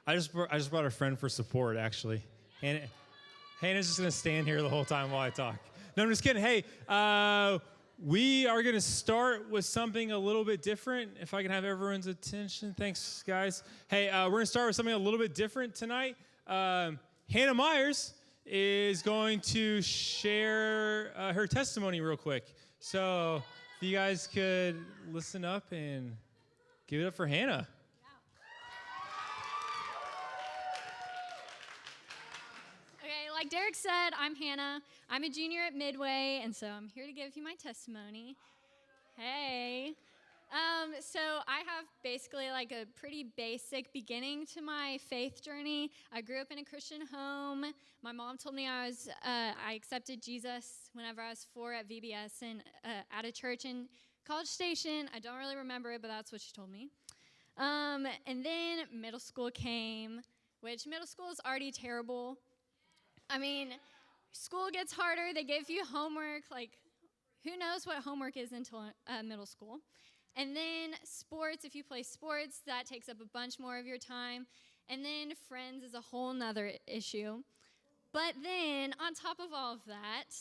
I just brought a friend for support, actually. Hannah's just going to stand here the whole time while I talk. No, I'm just kidding. Hey, we are going to start with something a little bit different. If I can have everyone's attention. Thanks, guys. Hey, we're going to start with something a little bit different tonight. Hannah Miars is going to share her testimony real quick. So if you guys could listen up and give it up for Hannah. Like Derek said, I'm Hannah. I'm a junior at Midway, and so I'm here to give you my testimony. Hey. So I have basically like a pretty basic beginning to my faith journey. I grew up in a Christian home. My mom told me I accepted Jesus whenever I was 4 at VBS and at a church in College Station. I don't really remember it, but that's what she told me. And then middle school came, which middle school is already terrible. I mean, school gets harder. They give you homework. Like, who knows what homework is until middle school? And then sports, if you play sports, that takes up a bunch more of your time. And then friends is a whole nother issue. But then, on top of all of that,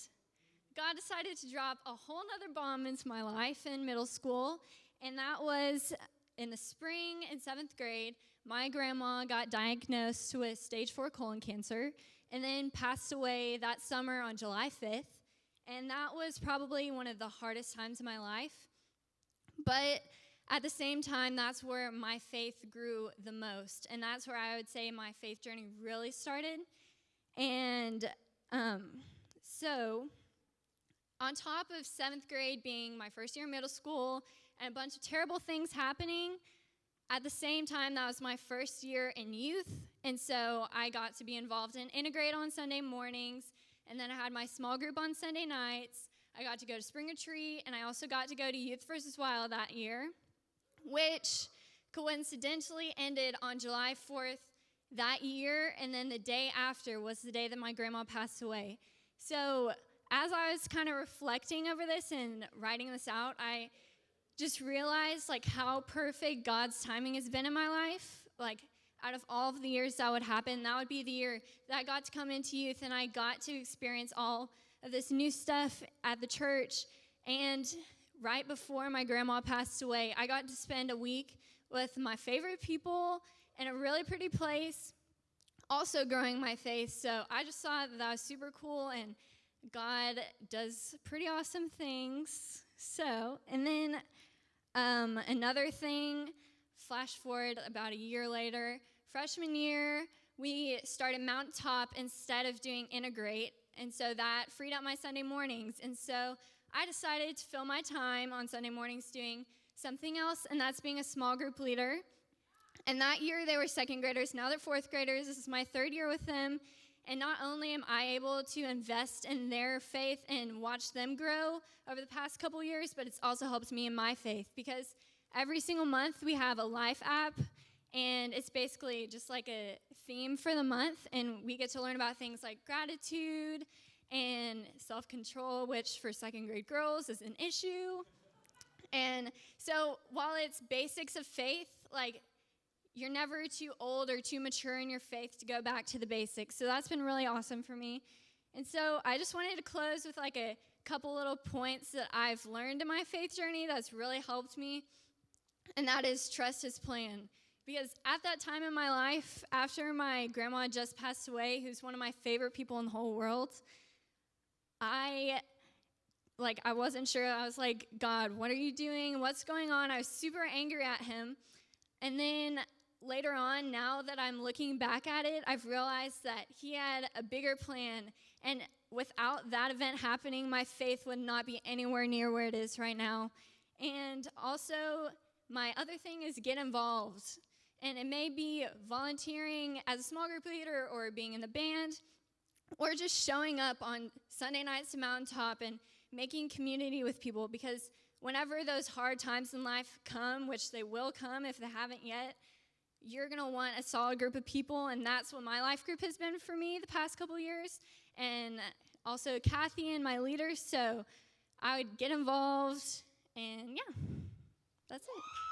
God decided to drop a whole nother bomb into my life in middle school. And that was in the spring in 7th grade. My grandma got diagnosed with stage 4 colon cancer and then passed away that summer on July 5th. And that was probably one of the hardest times in my life. But at the same time, that's where my faith grew the most. And that's where I would say my faith journey really started. And so on top of 7th grade being my first year in middle school and a bunch of terrible things happening, at the same time, that was my first year in youth, and so I got to be involved in Integrate on Sunday mornings, and then I had my small group on Sunday nights. I got to go to Spring Retreat, and I also got to go to Youth vs. Wild that year, which coincidentally ended on July 4th that year, and then the day after was the day that my grandma passed away. So as I was kind of reflecting over this and writing this out, I just realized like how perfect God's timing has been in my life. Like out of all of the years that would happen, that would be the year that I got to come into youth and I got to experience all of this new stuff at the church. And right before my grandma passed away, I got to spend a week with my favorite people in a really pretty place, also growing my faith. So I just thought that was super cool, and God does pretty awesome things. So, and then another thing, flash forward about a year later, freshman year, we started Mountaintop instead of doing Integrate, and so that freed up my Sunday mornings. And so I decided to fill my time on Sunday mornings doing something else, and that's being a small group leader. And that year they were 2nd graders, now they're 4th graders. This is my 3rd year with them. And not only am I able to invest in their faith and watch them grow over the past couple years, but it's also helped me in my faith, because every single month we have a life app, and it's basically just like a theme for the month, and we get to learn about things like gratitude and self-control, which for 2nd grade girls is an issue. And so while it's basics of faith, like, you're never too old or too mature in your faith to go back to the basics. So that's been really awesome for me. And so I just wanted to close with like a couple little points that I've learned in my faith journey that's really helped me. And that is trust his plan. Because at that time in my life, after my grandma just passed away, who's one of my favorite people in the whole world, I wasn't sure. I was like, God, what are you doing? What's going on? I was super angry at him. And then later on, now that I'm looking back at it, I've realized that he had a bigger plan. And without that event happening, my faith would not be anywhere near where it is right now. And also, my other thing is get involved. And it may be volunteering as a small group leader or being in the band or just showing up on Sunday nights to Mountaintop and making community with people, because whenever those hard times in life come, which they will come if they haven't yet, you're going to want a solid group of people, and that's what my life group has been for me the past couple years, and also Kathy and my leaders. So I would get involved, and yeah, that's it.